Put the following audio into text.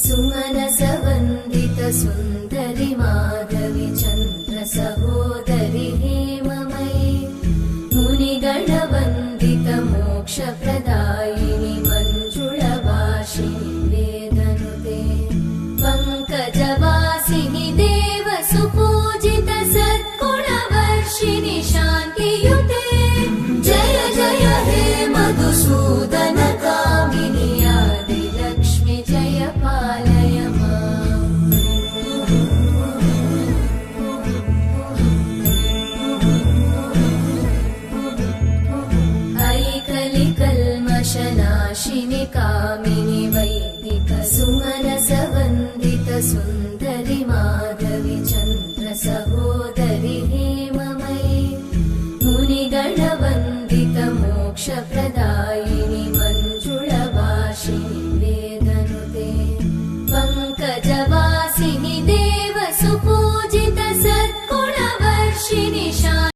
सुमनसवन्दित सुन्दरि माधवि चन्द्र सहोदरि हेममयि मुनिगणवन्दित मोक्षप्रदायिनि मञ्जुळवासिनि वेदनुते पङ्कजवासिनि देव सुपूजित सद्गुणवर्षिणि शान्तियुते जय जय हे मधुसूदन कामिनि आदिलक्ष्मि जय पालय माम्। ऐकलिकल्मषनाशिनि कामिनि वैदिक सुमनसवन्दित सुन्दरि माधवि चन्द्र सहोदरि हेममयि मुनिगणवन्दित मोक्षप्रदायिनि मञ्जुळवासिनि वेदनुते पङ्कजवासिनि देव सुपूजित